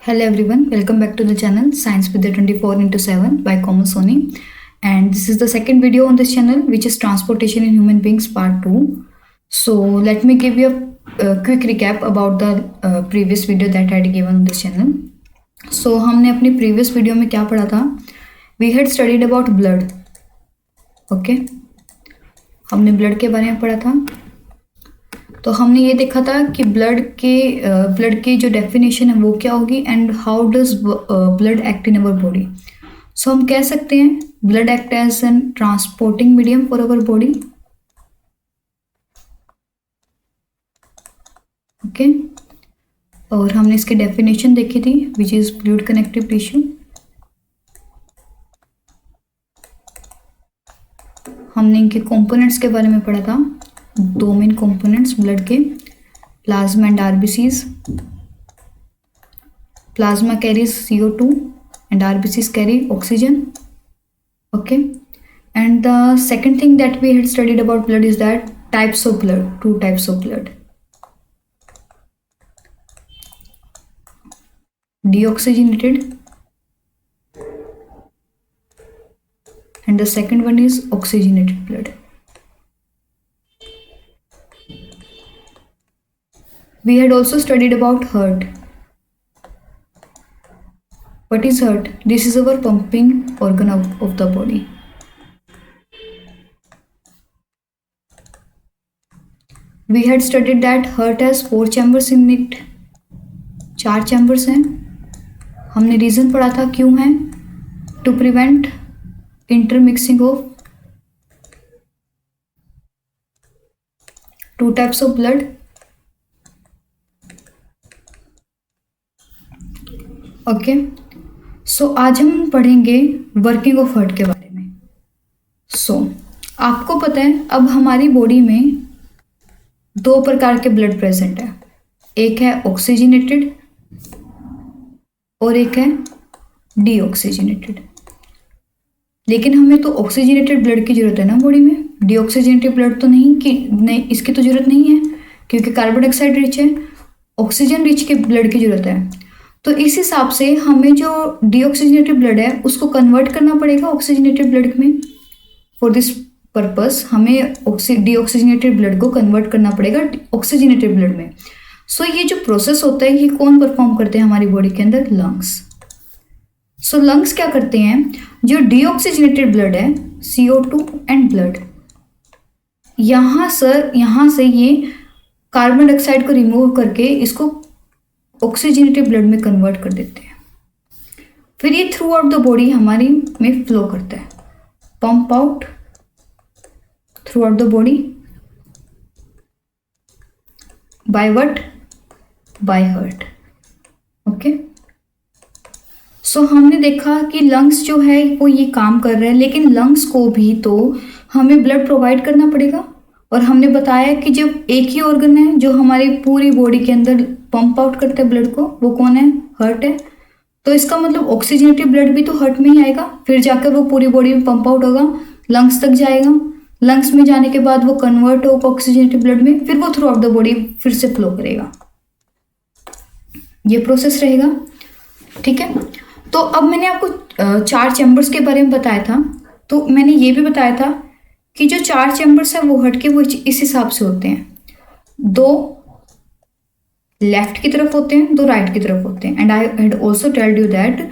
Hello everyone, welcome back to the channel Science with the 24/7 by Komal Soni. And this is the second video on this channel, which is Transportation in Human Beings Part 2. So let me give you a quick recap about the previous video that I had given on this channel. So हमने अपनी previous video में क्या पढ़ा था? We had studied about blood. Okay? हमने blood के बारे में पढ़ा था. तो हमने ये देखा था कि ब्लड की जो डेफिनेशन है वो क्या होगी and how does blood act in our body. So हम कह सकते हैं blood act as an transporting medium for our body. Okay, और हमने इसकी डेफिनेशन देखी थी which is fluid connective tissue. हमने इनके कंपोनेंट्स के बारे में पढ़ा था. दो मेन कंपोनेंट्स ब्लड के, plasma and RBCs. Plasma carries CO2 and RBCs carry oxygen. Okay, and the second thing that we had studied about blood is that types of blood, two types of blood. Deoxygenated and the second one is oxygenated blood. We had also studied about heart. What is heart? This is our pumping organ of the body. We had studied that heart has 4 chambers in it. 4 chambers हैं. हमने reason पढ़ा था क्यों है. To prevent intermixing of two types of blood. Okay, so आज हम पढ़ेंगे working of heart के बारे में. सो आपको पता है अब हमारी बॉडी में 2 प्रकार के ब्लड प्रेजेंट है. एक है ऑक्सीजनेटेड और एक है डीऑक्सीजनेटेड. लेकिन हमें तो ऑक्सीजनेटेड ब्लड की जरूरत है ना बॉडी में. डीऑक्सीजनेटेड ब्लड तो नहीं, इसकी तो जरूरत नहीं है क्योंकि कार्बन डाइऑक्साइड रिच है. ऑक्सीजन रिच के ब्लड की जरूरत है. तो इस हिसाब से हमें जो डीऑक्सीजनेटेड ब्लड है उसको कन्वर्ट करना पड़ेगा ऑक्सीजनेटेड ब्लड में. फॉर दिस पर्पस हमें डीऑक्सीजनेटेड ब्लड को कन्वर्ट करना पड़ेगा ऑक्सीजनेटेड ब्लड में. सो ये जो प्रोसेस होता है ये कौन परफॉर्म करते हैं हमारी बॉडी के अंदर? लंग्स. सो लंग्स क्या करते हैं, जो डीऑक्सीजनेटेड ब्लड है CO2 एंड ब्लड, यहाँ से ये कार्बन डाइऑक्साइड को रिमूव करके इसको ऑक्सीजनेटेड ब्लड में कन्वर्ट कर देते हैं. फिर ये थ्रू आउट द बॉडी हमारी में फ्लो करता है. Pump out throughout the body by what? By heart. Okay, so हमने देखा कि लंग्स जो है वो ये काम कर रहे हैं, लेकिन लंग्स को भी तो हमें ब्लड प्रोवाइड करना पड़ेगा. और हमने बताया कि जब एक ही ऑर्गन है जो हमारी पूरी बॉडी के अंदर पंप आउट करता है ब्लड को, वो कौन है? हार्ट है. तो इसका मतलब ऑक्सीजनेटेड ब्लड भी तो हार्ट में ही आएगा, फिर जाकर वो पूरी बॉडी में पंप आउट होगा, लंग्स तक जाएगा. लंग्स में जाने के बाद वो कन्वर्ट होगा ऑक्सीजनेटेड ब्लड में, फिर वो थ्रू आउट द बॉडी फिर से फ्लो करेगा. ये प्रोसेस रहेगा. ठीक है, तो अब मैंने आपको 4 चैम्बर्स के बारे में बताया था. तो मैंने ये भी बताया था कि जो 4 चैम्बर्स है वो हट के वो इस हिसाब से होते हैं. 2 लेफ्ट की तरफ होते हैं, 2 राइट की तरफ होते हैं. And I had also tailed you that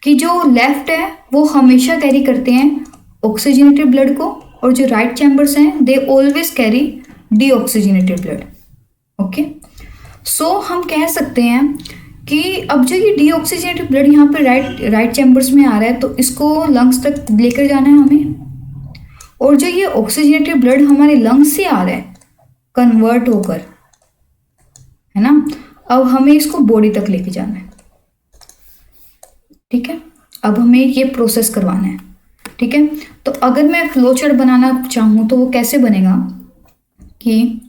कि जो लेफ्ट है वो हमेशा कैरी करते हैं ऑक्सीजनेटेड ब्लड को, और जो राइट चैम्बर्स हैं they always carry deoxygenated blood. Okay, so हम कह सकते हैं कि अब जो ये डीऑक्सीजनेटेड ब्लड यहाँ पे राइट चैम्बर्स में आ रहा है तो इसको लंग्स तक लेकर जाना है हमें. और जो ये ऑक्सीजनेटेड ब्लड हमारे लंग्स से आ रहा है कन्वर्ट होकर, है ना, अब हमें इसको बॉडी तक लेके जाना है. ठीक है, अब हमें ये प्रोसेस करवाना है. ठीक है, तो अगर मैं फ्लो चार्ट बनाना चाहूँ तो वो कैसे बनेगा कि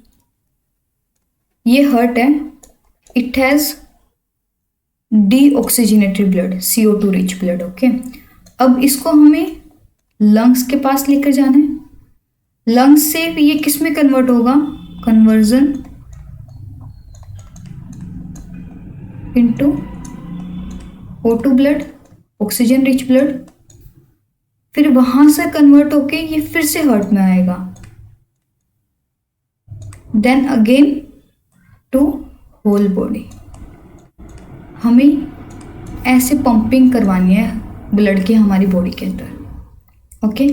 ये हार्ट है, it has deoxygenated blood, CO2 rich blood. Okay, अब इसको हमें लंग्स के पास लेकर जाना है. लंग्स से ये किस में कन्वर्ट होगा? Conversion into O2 blood, oxygen rich blood, फिर वहां से कन्वर्ट होके ये फिर से हार्ट में आएगा, then again to whole body. हमें ऐसे पंपिंग करवानी है ब्लड की हमारी बॉडी के अंदर। ओके,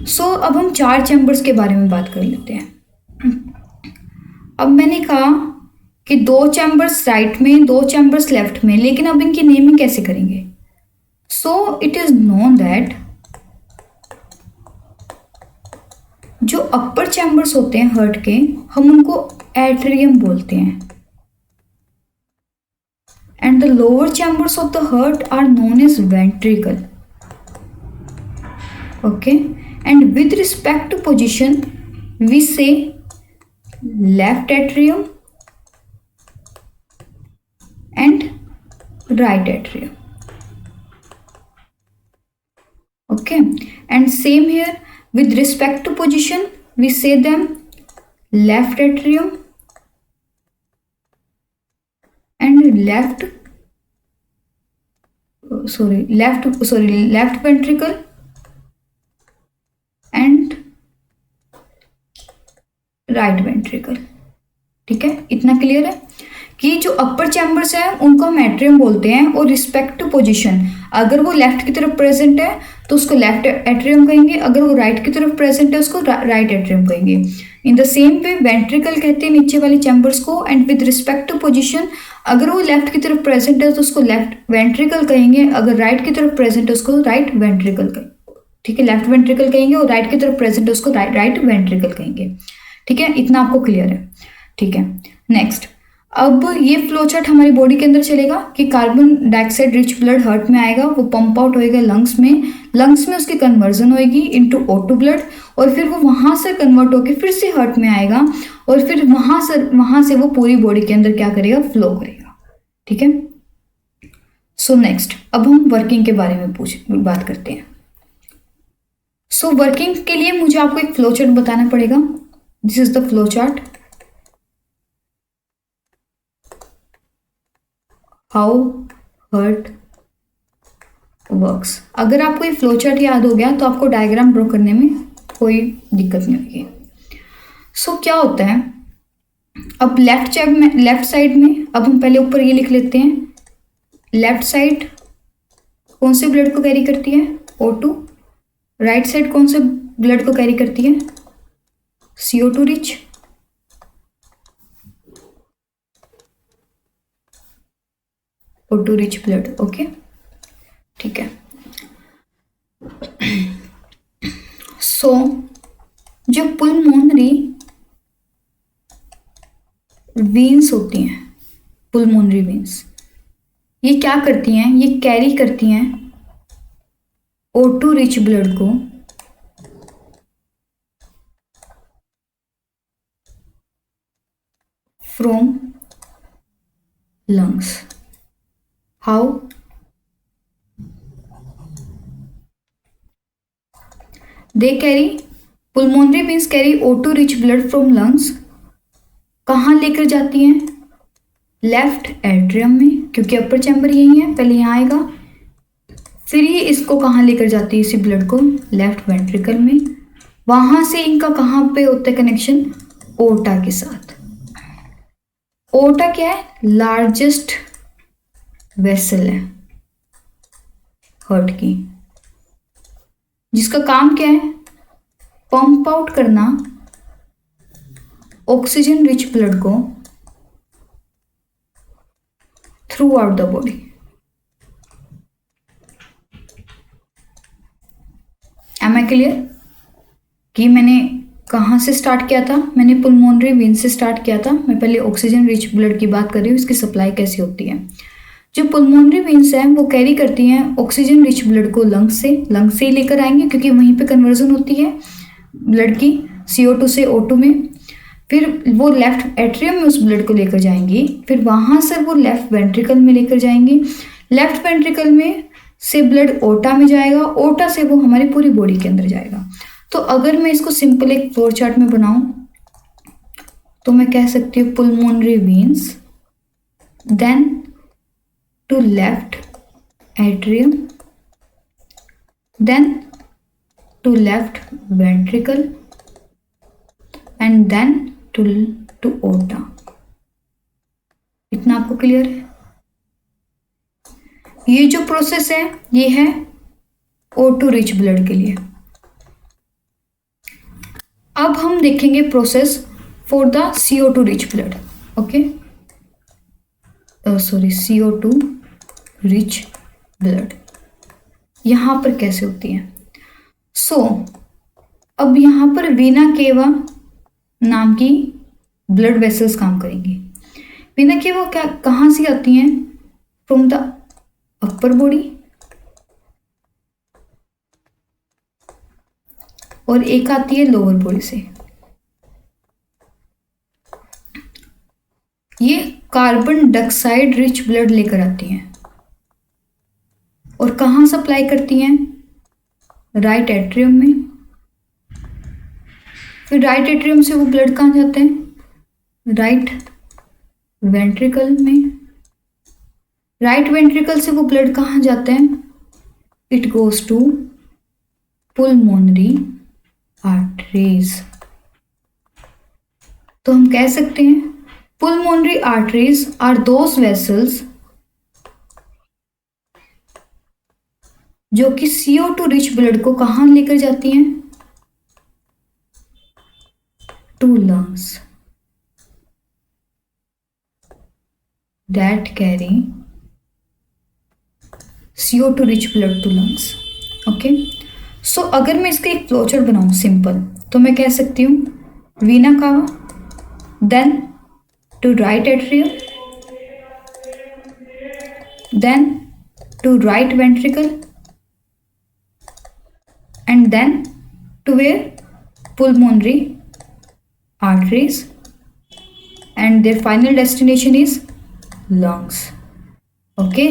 सो अब हम 4 चैम्बर्स के बारे में बात कर लेते हैं। अब मैंने कहा कि 2 चैम्बर्स राइट में, 2 चैम्बर्स लेफ्ट में, लेकिन अब इनकी नेमिंग कैसे करेंगे? So it is known that जो अपर चैम्बर्स होते हैं हार्ट के, हम उनको एट्रियम बोलते हैं, and the lower chambers of the heart are known as ventricle. Okay, and with respect to position we say left atrium and right atrium. Okay, and same here with respect to position we say them left atrium and left ventricle and right ventricle। ठीक है, इतना clear है कि जो अपर chambers हैं उनको हम atrium बोलते हैं, और रिस्पेक्ट टू पोजीशन अगर वो लेफ्ट की तरफ प्रेजेंट है तो उसको लेफ्ट एट्रियम कहेंगे, अगर वो राइट की तरफ प्रेजेंट है उसको राइट एट्रियम कहेंगे। In the same way ventricle कहते हैं नीचे वाली चैम्बर्स को, and with respect to position अगर वो लेफ्ट की तरफ प्रेजेंट है तो उसको लेफ्ट वेंट्रिकल कहेंगे, अगर राइट की तरफ प्रेजेंट है उसको राइट वेंट्रिकल कहेंगे। ठीक है, लेफ्ट वेंट्रिकल कहेंगे और राइट की तरफ प्रेजेंट है उसको राइट वेंट्रिकल कहेंगे। ठीक है, इतना आपको क्लियर है। ठीक है, नेक्स्ट, अब ये फ्लो चार्ट हमारी बॉडी के अंदर चलेगा कि carbon dioxide rich blood heart में आएगा, वो पंप आउट होएगा लंग्स में उसकी कन्वर्जन होएगी इनटू O2 ब्लड, और फिर वो वहां से कन्वर्ट होकर फिर से हार्ट में आएगा, और फिर वहां से वो पूरी बॉडी के अंदर क्या करेगा, फ्लो करेगा। ठीक है, सो नेक्स्ट अब हम वर्किंग के बारे में बात करते हैं। सो वर्किंग के लिए मुझे आपको एक फ्लो चार्ट बताना पड़ेगा। This is the flow chart how heart works. अगर आपको ये फ्लो चार्ट याद हो गया तो आपको डायग्राम ड्रॉ करने में कोई दिक्कत नहीं होगी। सो क्या होता है, अब लेफ्ट साइड में अब हम पहले ऊपर ये लिख लेते हैं, लेफ्ट साइड कौन से ब्लड को कैरी करती है, O2, राइट साइड कौन से ब्लड को कैरी करती है, CO2 rich, O2 rich blood. Okay, ठीक है। सो जो पुलमोनरी वेन्स होती हैं, पुलमोनरी वेन्स ये क्या करती हैं, ये कैरी करती हैं O2 रिच ब्लड को from lungs. How, they carry, pulmonary veins carry O2 rich blood from lungs, कहाँ लेकर जाती हैं, लेफ्ट एट्रियम में, क्योंकि अपर चैम्बर यही है, पहले यहाँ आएगा, फिर ये इसको कहाँ लेकर जाती है, इसी ब्लड को लेफ्ट वेंट्रिकल में, वहां से इनका कहाँ पे होता है कनेक्शन, ओटा के साथ। ओटा क्या है, लार्जेस्ट वेसल है हार्ट की, जिसका काम क्या है, पंप आउट करना ऑक्सीजन रिच ब्लड को throughout the body. Am I clear कि मैंने कहाँ से स्टार्ट किया था, मैंने पुलमोनरी वेन से स्टार्ट किया था। मैं पहले ऑक्सीजन रिच ब्लड की बात कर रही हूँ, इसकी सप्लाई कैसे होती है। जो पुलमोनरी वेन्स हैं वो कैरी करती हैं ऑक्सीजन रिच ब्लड को लंग्स से ही लेकर आएंगे, क्योंकि वहीं पे कन्वर्जन होती है ब्लड की CO2 से O2 में, फिर वो लेफ्ट एट्रियम में उस ब्लड को लेकर जाएंगी, फिर वहां से वो लेफ्ट वेंट्रिकल में लेकर जाएंगी, लेफ्ट वेंट्रिकल में से ब्लड ओटा में जाएगा, ओटा से वो हमारी पूरी बॉडी के अंदर जाएगा। तो अगर मैं इसको सिंपल एक फ्लो चार्ट में बनाऊं तो मैं कह सकती हूँ pulmonary veins, then to left atrium, then to left ventricle and then to aorta। इतना आपको क्लियर है? ये जो प्रोसेस है ये है O2 रिच ब्लड के लिए। अब हम देखेंगे process for the CO2 rich blood. Okay, sorry, CO2 rich blood यहाँ पर कैसे होती है। अब यहाँ पर वीना केवा नाम की ब्लड वेसल्स काम करेंगी। वीना केवा क्या कहाँ से आती हैं? फ्रॉम द अपर बॉडी, और एक आती है लोअर बॉडी से। ये कार्बन डाइऑक्साइड रिच ब्लड लेकर आती हैं और कहाँ सप्लाई करती हैं? राइट एट्रियम में। फिर राइट एट्रियम से वो ब्लड कहाँ जाते हैं? राइट वेंट्रिकल में। राइट वेंट्रिकल से वो ब्लड कहाँ जाते हैं? It goes to pulmonary arteries. तो हम कह सकते हैं pulmonary arteries are those vessels जो कि CO2 रिच ब्लड को कहाँ लेकर जाती हैं? To lungs that carry CO2 rich blood to lungs। Okay, so अगर मैं इसका एक फ्लोचार्ट बनाऊं सिंपल, तो मैं कह सकती हूँ vena cava, then to right atrium, then to right ventricle and then to where? pulmonary arteries, and their final destination is lungs। Okay,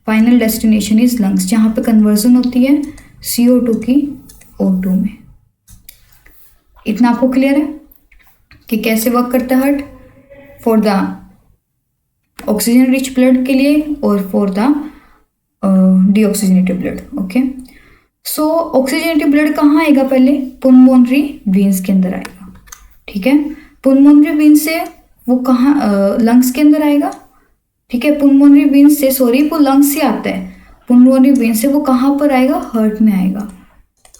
final destination is lungs, जहाँ पे कन्वर्जन होती है CO2 की O2 में। इतना आपको क्लियर है कि कैसे वर्क करता है heart for the oxygen rich blood के लिए और for the deoxygenated blood. Okay, so oxygenated blood कहाँ आएगा? पहले पुल्मोनरी वेन्स के अंदर आएगा। ठीक है, पुल्मोनरी वेन्स से वो कहाँ? लंग्स के अंदर आएगा। ठीक है, पुल्मोनरी वेन्स से, सॉरी, वो लंग्स से आता है। पुल्मोनरी वेन्स से वो कहाँ पर आएगा? हार्ट में आएगा।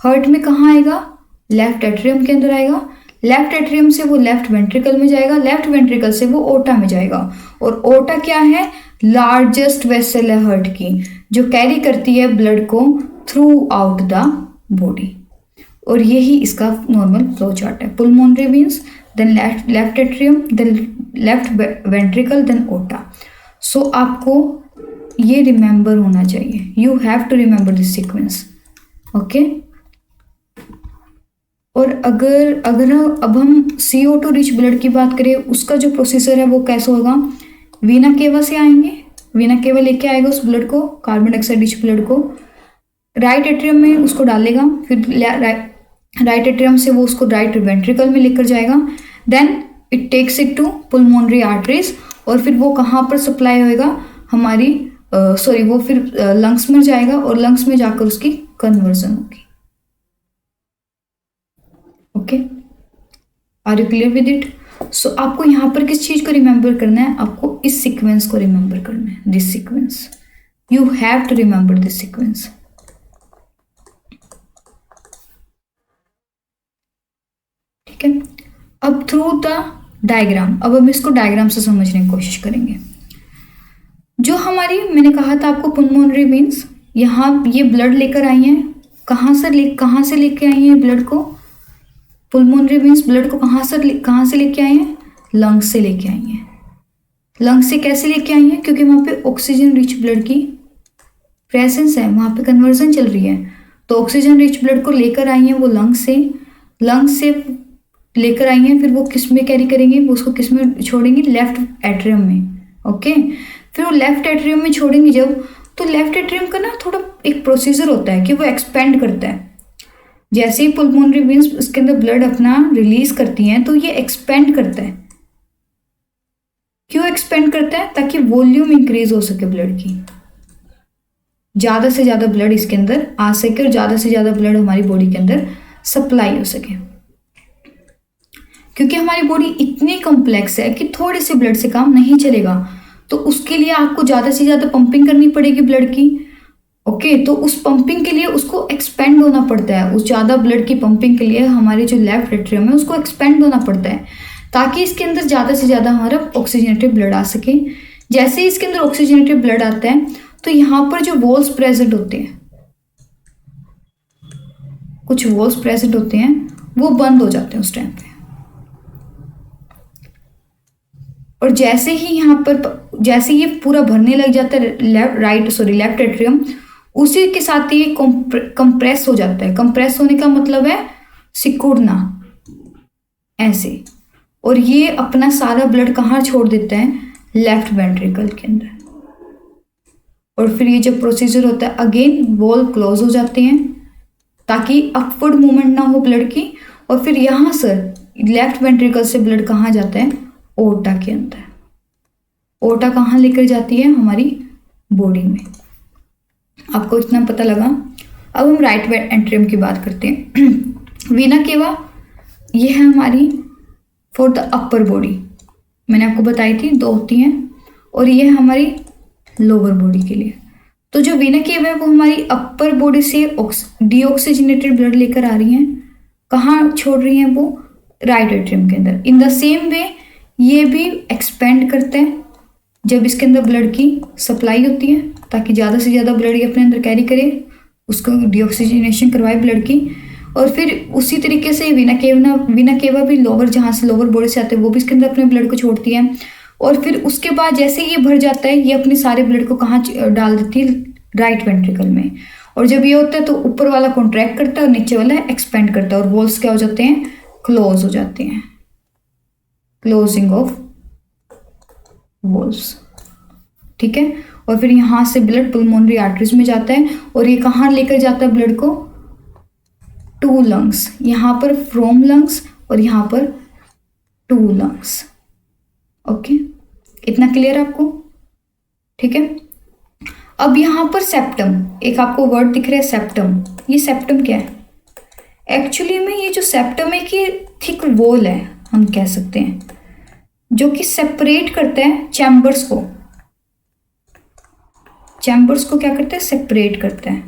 हार्ट में कहाँ आएगा? लेफ्ट एट्रियम के अंदर आएगा। लेफ्ट एट्रियम से वो लेफ्ट वेंट्रिकल में जाएगा। लेफ्ट वेंट्रिकल से वो ओटा में जाएगा। और ओटा क्या है? लार्जेस्ट वेसल है हार्ट की, जो कैरी करती है ब्लड को थ्रू आउट द बॉडी। और यही इसका नॉर्मल फ्लो चार्ट है। Pulmonary veins, then left atrium, then left ventricle, then aorta. So आपको ये रिमेंबर होना चाहिए। You have to remember this sequence. Okay, और अगर अब हम CO2 रिच ब्लड की बात करें, उसका जो प्रोसीजर है वो कैसे होगा? वीना केवा से आएंगे। वीना केवा लेके आएगा उस ब्लड को, कार्बन डाइऑक्साइड रिच ब्लड को, राइट एट्रियम में उसको डालेगा। फिर राइट एट्रियम से वो उसको राइट वेंट्रिकल में लेकर जाएगा। Then it takes it to pulmonary arteries, और फिर वो कहाँ पर सप्लाई होएगा? हमारी वो फिर लंग्स में जाएगा और लंग्स में जाकर उसकी कन्वर्जन होगी। Okay, are you clear with it? So आपको यहाँ पर किस चीज को रिमेंबर करना है? आपको इस सीक्वेंस को रिमेंबर करना है। This sequence, you have to remember this sequence. ठीक है, अब थ्रू द डायग्राम, अब हम इसको डायग्राम से समझने की कोशिश करेंगे। जो हमारी, मैंने कहा था आपको, पुल्मोनरी वेन्स, यहाँ ये ब्लड लेकर आई हैं। कहाँ से लेके आई हैं ब्लड को? पुल्मोनरी वेन्स ब्लड को कहाँ से लेके आई हैं? लंग्स से लेके आई हैं। लंग्स से कैसे लेके आई हैं? क्योंकि वहाँ पे ऑक्सीजन रिच ब्लड की प्रेजेंस है, वहाँ पे कन्वर्जन चल रही है। तो ऑक्सीजन रिच ब्लड को लेकर आई हैं वो लंग्स से लेकर आई हैं। फिर वो किस में कैरी करेंगे? वो उसको किस में छोड़ेंगे? लेफ्ट एट्रियम में। ओके, फिर वो लेफ्ट एट्रियम में छोड़ेंगे जब, तो लेफ्ट एट्रियम का ना थोड़ा एक प्रोसीजर होता है कि वो एक्सपेंड करता है। जैसे ही पुल्मोनरी वेन्स उसके अंदर ब्लड अपना रिलीज करती हैं, तो ये एक्सपेंड करता है। क्यों एक्सपेंड करता है? ताकि वॉल्यूम इंक्रीज हो सके ब्लड की। ज़्यादा से ज़्यादा ब्लड इसके अंदर आ सके और ज़्यादा से ज़्यादा ब्लड हमारी बॉडी के अंदर सप्लाई हो सके। क्योंकि हमारी बॉडी इतनी कॉम्प्लेक्स है कि थोड़े से ब्लड से काम नहीं चलेगा, तो उसके लिए आपको ज़्यादा से ज़्यादा पंपिंग करनी पड़ेगी ब्लड की। ओके, तो उस पंपिंग के लिए उसको एक्सपेंड होना पड़ता है। उस ज़्यादा ब्लड की पंपिंग के लिए हमारे जो लेफ्ट एट्रियम है उसको एक्सपेंड होना पड़ता है, ताकि इसके अंदर ज़्यादा से ज़्यादा हमारा ऑक्सीजनेटेड ब्लड आ सके। जैसे ही इसके अंदर ऑक्सीजनेटेड ब्लड आता है तो यहाँ पर जो वॉल्स प्रेजेंट होते हैं, कुछ वॉल्स प्रेजेंट होते हैं, वो बंद हो जाते हैं उस टाइम पे। और जैसे ही यहाँ पर जैसे ये पूरा भरने लग जाता है लेफ्ट एट्रियम, उसी के साथ ये कंप्रेस हो जाता है। कंप्रेस होने का मतलब है सिकुड़ना, ऐसे। और ये अपना सारा ब्लड कहाँ छोड़ देता है? लेफ्ट वेंट्रिकल के अंदर। और फिर ये जब प्रोसीजर होता है, अगेन वॉल क्लोज हो जाते हैं ताकि अपवर्ड मूवमेंट ना हो ब्लड की। और फिर यहाँ से लेफ्ट वेंट्रिकल से ब्लड कहाँ जाता है? ओटा के अंदर। ओटा कहाँ लेकर जाती है? हमारी बॉडी में। आपको इतना पता लगा। अब हम राइट एट्रियम की बात करते हैं। वीना केवा ये है हमारी फॉर द अपर बॉडी, मैंने आपको बताई थी 2 होती हैं, और ये है हमारी लोअर बॉडी के लिए। तो जो वीना केवा है वो हमारी अपर बॉडी से डीऑक्सीजनेटेड ब्लड लेकर आ रही हैं। कहाँ छोड़ रही हैं वो? राइट एट्रियम के अंदर। इन द सेम वे ये भी एक्सपेंड करते हैं जब इसके अंदर ब्लड की सप्लाई होती है, ताकि ज़्यादा से ज़्यादा ब्लड ये अपने अंदर कैरी करे, उसको डीऑक्सीजनेशन करवाए ब्लड की। और फिर उसी तरीके से वीना केवा भी लोअर, जहाँ से लोअर बॉडी से आते हैं, वो भी इसके अंदर अपने ब्लड को छोड़ती है। और फिर उसके बाद जैसे ये भर जाता है, ये अपने सारे ब्लड को कहाँ डाल देती है? राइट वेंट्रिकल में। और जब ये होता है तो ऊपर वाला कॉन्ट्रैक्ट करता है और नीचे वाला एक्सपेंड करता है, और वॉल्स क्या हो जाते हैं? क्लोज हो जाते हैं। क्लोजिंग ऑफ वॉल्स, ठीक है। और फिर यहाँ से ब्लड पुल्मोनरी आर्टरीज में जाता है, और ये कहाँ लेकर जाता है ब्लड को? 2 लंग्स, यहाँ पर फ्रॉम लंग्स और यहाँ पर 2 लंग्स। ओके, इतना क्लियर आपको? ठीक है। अब यहाँ पर सेप्टम, एक आपको वर्ड दिख रहा है सेप्टम। ये सेप्टम क्या है? एक्चुअली में ये जो सेप्टम है कि थिक वॉल है, हम कह सकते हैं, जो कि सेपरेट करता है चैम्बर्स को। चैम्बर्स को क्या करता है? सेपरेट करता है।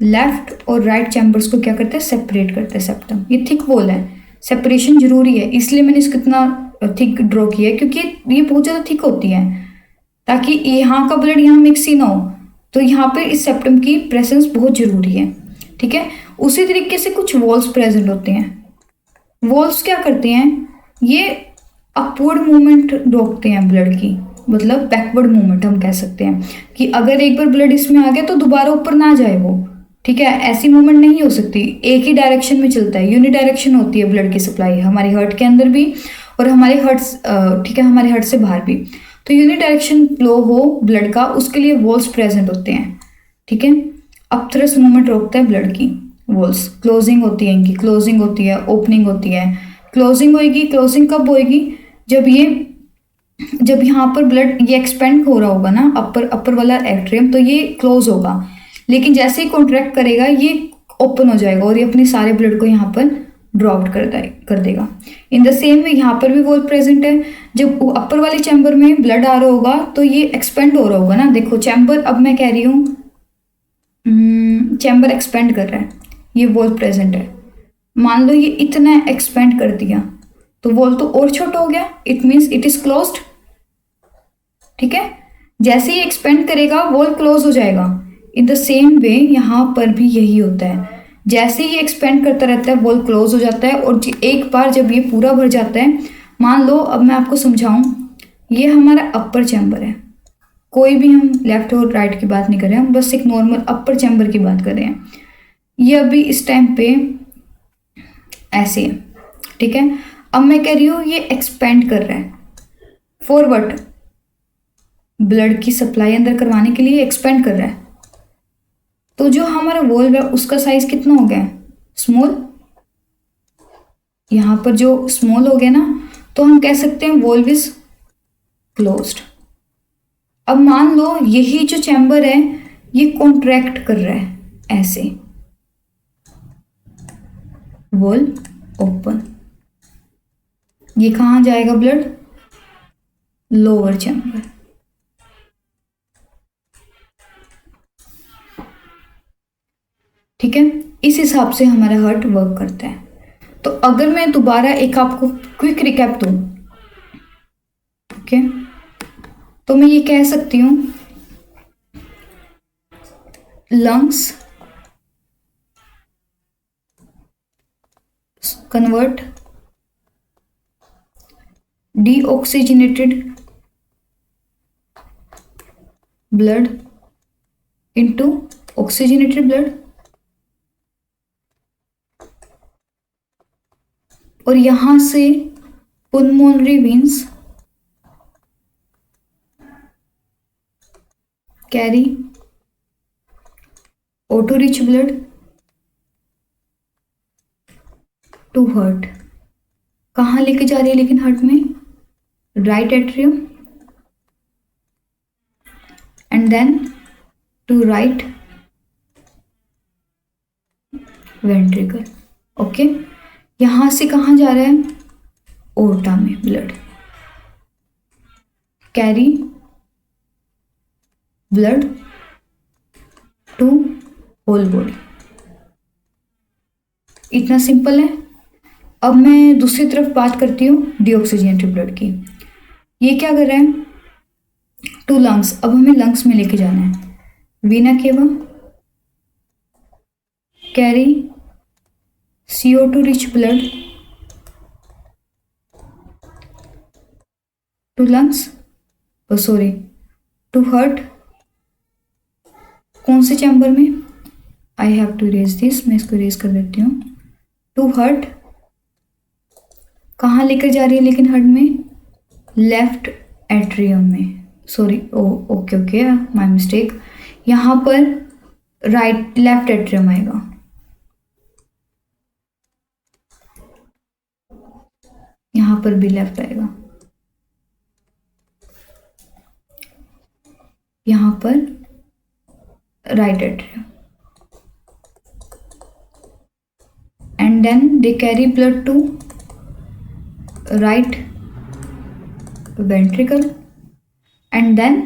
लेफ्ट और राइट चैम्बर्स को क्या करता है? सेपरेट करता है सेप्टम। ये थिक वॉल है, सेपरेशन जरूरी है, इसलिए मैंने इसको इतना थिक ड्रॉ किया है, क्योंकि ये बहुत ज़्यादा थिक होती है, ताकि यहाँ का ब्लड यहाँ मिक्स ही ना हो। तो यहाँ पे इस सेप्टम की प्रेजेंस बहुत जरूरी है, ठीक है। उसी तरीके से कुछ वॉल्स प्रेजेंट होते हैं। वॉल्स क्या करते हैं? ये अपवर्ड मूवमेंट रोकते हैं ब्लड की, मतलब बैकवर्ड मूवमेंट हम कह सकते हैं, कि अगर एक बार ब्लड इसमें आ गया तो दोबारा ऊपर ना जाए वो, ठीक है। ऐसी मूवमेंट नहीं हो सकती, एक ही डायरेक्शन में चलता है, यूनिडायरेक्शन होती है ब्लड की सप्लाई, हमारी हार्ट के अंदर भी और हमारे हार्ट, ठीक है, हमारे हार्ट से बाहर भी। तो यूनिडायरेक्शन फ्लो हो ब्लड का, उसके लिए वॉल्स प्रेजेंट होते हैं, ठीक है। अपथ्रस मूवमेंट रोकता है ब्लड की वॉल्स। क्लोजिंग होती है इनकी, क्लोजिंग होती है, ओपनिंग होती है। क्लोजिंग होगी, क्लोजिंग कब होगी? जब यहाँ पर ब्लड ये एक्सपेंड हो रहा होगा ना, अपर वाला एट्रियम, तो ये क्लोज होगा। लेकिन जैसे ही कॉन्ट्रैक्ट करेगा ये ओपन हो जाएगा और ये अपने सारे ब्लड को यहाँ पर ड्रॉप कर देगा। इन द सेम वे यहाँ पर भी वॉल प्रेजेंट है। जब अपर वाले चैम्बर में ब्लड आ रहा होगा तो ये एक्सपेंड हो रहा होगा ना, देखो चैम्बर, अब मैं कह रही हूँ चैम्बर एक्सपेंड कर रहा है, ये वॉल प्रेजेंट है। मान लो ये इतना एक्सपेंड कर दिया तो वॉल तो और छोटा हो गया, it means it is closed, ठीक है। जैसे ही एक्सपेंड करेगा वॉल क्लोज हो जाएगा। इन द सेम वे यहाँ पर भी यही होता है, जैसे ही एक्सपेंड करता रहता है वॉल क्लोज हो जाता है। और एक बार जब ये पूरा भर जाता है, मान लो, अब मैं आपको समझाऊं, ये हमारा अपर चैम्बर है, कोई भी हम लेफ्ट और राइट की बात नहीं कर रहे हैं, हम बस एक नॉर्मल अपर चैम्बर की बात कर रहे हैं। ये अभी इस टाइम पे ऐसे है, ठीक है। अब मैं कह रही हूँ ये एक्सपेंड कर रहा है, फॉर व्हाट? ब्लड की सप्लाई अंदर करवाने के लिए एक्सपेंड कर रहा है। तो जो हमारा वॉल्व है उसका साइज कितना हो गया? स्मॉल। यहाँ पर जो स्मॉल हो गया ना, तो हम कह सकते हैं वॉल्व इज क्लोज्ड। अब मान लो यही जो चैम्बर है ये कॉन्ट्रैक्ट कर रहा है ऐसे, वॉल ओपन। ये कहाँ जाएगा ब्लड? Lower chamber. ठीक है, इस हिसाब से हमारा हार्ट वर्क करता है। तो अगर मैं दोबारा एक आपको क्विक रिकैप दूं, ओके, तो मैं ये कह सकती हूं lungs convert deoxygenated blood into oxygenated blood, और यहां से pulmonary veins carry auto rich blood to heart। कहाँ लेके जा रही है लेकिन हार्ट में? Right atrium and then to right ventricle. Okay, यहां से कहाँ जा रहा है? ओर्टा में blood carry blood to whole body. इतना सिंपल है। अब मैं दूसरी तरफ बात करती हूँ डीऑक्सीजनेटेड ब्लड की। ये क्या कर रहा है? To lungs. अब हमें लंग्स में लेके जाना है। Vena cava carry CO2 rich blood to lungs, sorry to heart. कौन से चैम्बर में? I have to erase this, मैं इसको इरेज कर देती हूँ। टू हार्ट कहाँ लेकर जा रही है लेकिन हार्ट में? लेफ्ट एट्रियम में। Sorry, okay, my mistake. यहाँ पर लेफ्ट एट्रियम आएगा। यहाँ पर भी लेफ्ट आएगा। यहाँ पर right atrium. And then they carry blood to right ventricle and then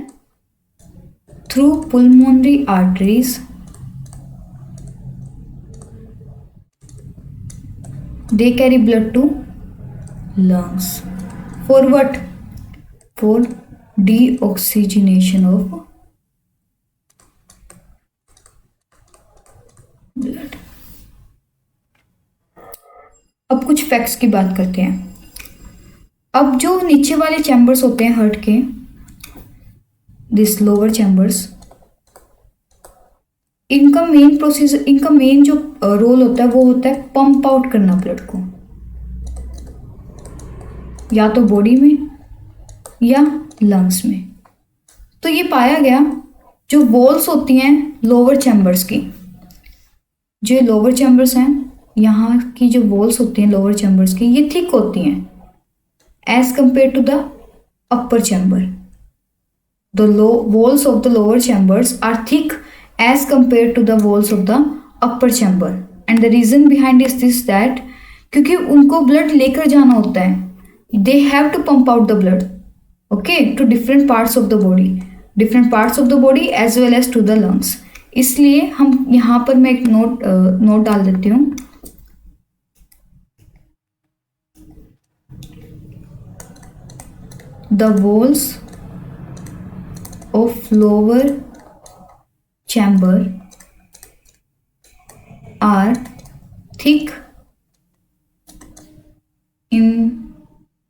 through pulmonary arteries they carry blood to lungs for what? For deoxygenation of blood। अब कुछ फैक्ट्स की बात करते हैं। अब जो नीचे वाले चैम्बर्स होते हैं हार्ट के, दिस लोअर चैम्बर्स, इनका मेन प्रोसीजर, इनका मेन जो रोल होता है वो होता है पंप आउट करना ब्लड को, या तो बॉडी में या लंग्स में। तो ये पाया गया जो वॉल्स होती हैं लोअर चैम्बर्स की, जो लोअर चैम्बर्स हैं, यहाँ की जो वॉल्स होती हैं लोअर चैम्बर्स की, ये थिक होती हैं as compared to the upper chamber. The walls of the lower chambers are thick as compared to the walls of the upper chamber. And the reason behind is this that क्योंकि उनको blood लेकर जाना होता है, they have to pump out the blood, okay, to different parts of the body as well as to the lungs। इसलिए हम यहाँ पर मैं एक नोट डाल देती हूँ। The walls of lower chamber are thick in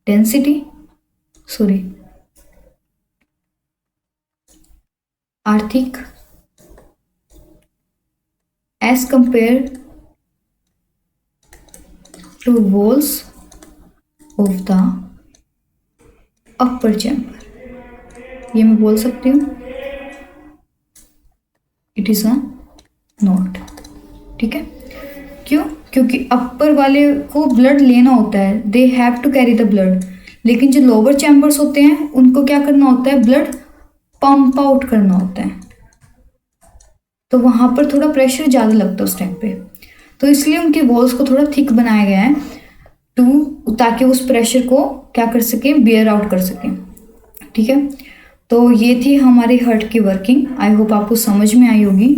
density, are thick as compared to walls of the upper chamber. ये मैं बोल सकती हूँ, इट इज अ नोट। ठीक है, क्यों? क्योंकि अपर वाले को ब्लड लेना होता है, they have to carry the blood, लेकिन जो लोअर चैम्बर्स होते हैं उनको क्या करना होता है? ब्लड पंप आउट करना होता है। तो वहाँ पर थोड़ा प्रेशर ज़्यादा लगता है उस टाइम पे, तो इसलिए उनके वॉल्स को थोड़ा थिक बनाया गया है ताकि उस प्रेशर को क्या कर सके, बियर आउट कर सके। ठीक है, तो ये थी हमारी हर्ट की वर्किंग। आई होप आपको समझ में आई होगी।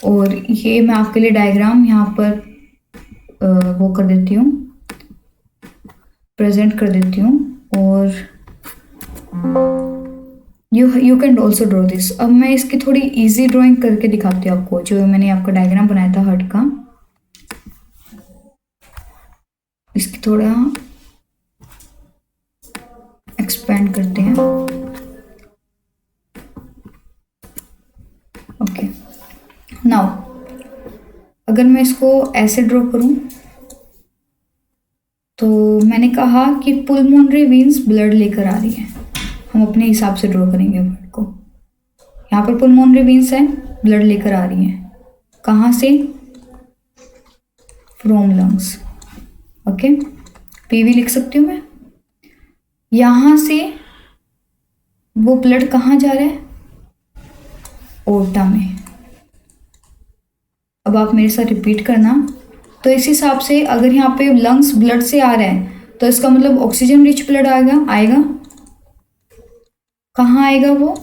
और ये मैं आपके लिए डायग्राम यहाँ पर वो कर देती हूँ, प्रेजेंट कर देती हूँ। और you can also draw this. अब मैं इसकी थोड़ी इजी ड्राइंग करके दिखाती हूँ आपको, जो मैंने आपका डायग्राम बनाया था हर्ट का। इसकी थोड़ा एक्सपेंड करते हैं। ओके, नाउ अगर मैं इसको ऐसे ड्रॉ करूं, तो मैंने कहा कि पुल्मोनरी वेन्स ब्लड लेकर आ रही है। हम अपने हिसाब से ड्रॉ करेंगे ब्लड को। यहाँ पर पुल्मोनरी वेन्स है, ब्लड लेकर आ रही है। कहाँ से? From lungs. ओके, पीवी लिख सकती हूँ मैं। यहाँ से वो ब्लड कहाँ जा रहा है? ओर्टा में। अब आप मेरे साथ रिपीट करना। तो इस हिसाब से अगर यहाँ पे लंग्स ब्लड से आ रहा है, तो इसका मतलब ऑक्सीजन रिच ब्लड आएगा। कहाँ आएगा वो?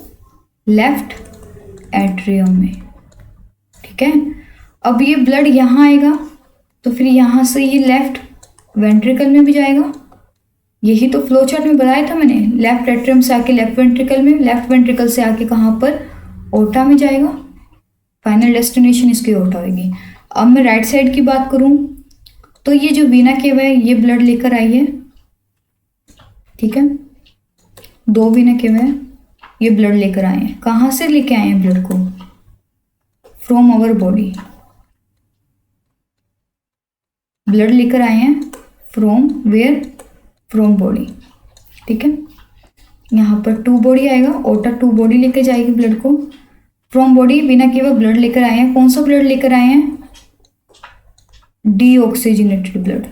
लेफ्ट एट्रियम में। ठीक है, अब ये ब्लड यहाँ आएगा, तो फिर यहाँ से ये लेफ्ट वेंट्रिकल में भी जाएगा। यही तो फ्लो चार्ट में बताया था मैंने, लेफ्ट एट्रियम से आके लेफ्ट वेंट्रिकल में, लेफ्ट वेंट्रिकल से आके कहाँ पर? ओर्टा में जाएगा। फाइनल डेस्टिनेशन इसकी ओर्टा होगी। अब मैं राइट साइड की बात करूं, तो ये जो वीना केवा है, ये ब्लड लेकर आई है। ठीक है, 2 वीना केवा है, ये ब्लड लेकर आए हैं। कहाँ से लेके आए हैं ब्लड को? From our body. ब्लड लेकर आए हैं फ्रॉम वेयर? From body. ठीक है, यहाँ पर 2 बॉडी आएगा, ओर्टा 2 बॉडी लेकर जाएगी ब्लड को। फ्रॉम बॉडी वीना केवा ब्लड लेकर आए हैं। कौन सा ब्लड लेकर आए हैं? Deoxygenated blood,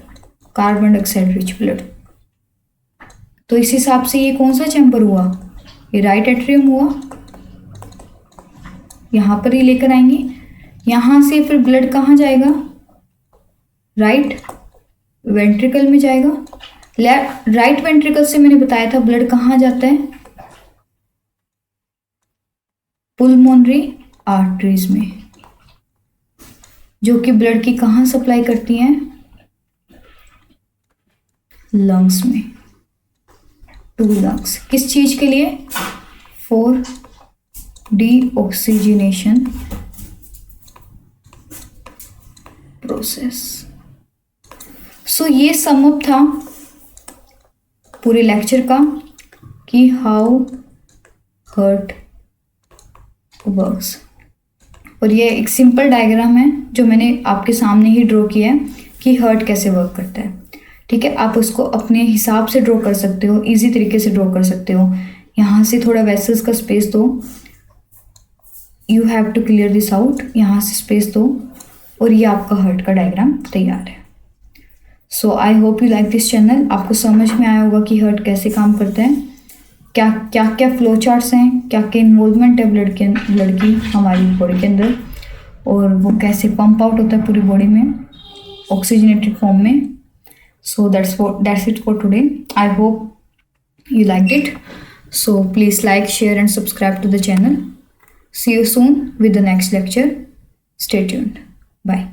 carbon dioxide rich blood. तो इस हिसाब से ये कौन सा चैम्बर हुआ? ये राइट एट्रियम हुआ। यहाँ पर ही लेकर आएंगे। यहाँ से फिर ब्लड कहाँ जाएगा? राइट वेंट्रिकल में जाएगा। राइट वेंट्रिकल से मैंने बताया था ब्लड कहाँ जाता है? पुल्मोनरी आर्टरीज में, जो कि ब्लड की कहाँ सप्लाई करती हैं? लंग्स में, टू लंग्स। किस चीज के लिए? For deoxygenation process. सो ये सम अप था पूरे लेक्चर का कि हाउ हर्ट वर्क्स। और ये एक सिंपल डायग्राम है जो मैंने आपके सामने ही ड्रॉ किया है कि हर्ट कैसे वर्क करता है। ठीक है, आप उसको अपने हिसाब से ड्रॉ कर सकते हो, इजी तरीके से ड्रॉ कर सकते हो। यहाँ से थोड़ा वेसल्स का स्पेस दो, you have to clear this out. यहाँ से स्पेस दो और ये आपका हर्ट का डायग्राम तैयार है। So I hope you like this channel. आपको समझ में आया होगा कि हर्ट कैसे काम करता है, क्या क्या फ्लो चार्ट्स हैं, क्या क्या इन्वॉल्वमेंट है ब्लड की हमारी बॉडी के अंदर, और वो कैसे पंप आउट होता है पूरी बॉडी में ऑक्सीजनेटेड फॉर्म में। So that's it for today. I hope you like it. So please like, share and subscribe to the channel. See you soon with the next lecture. Stay tuned. Bye.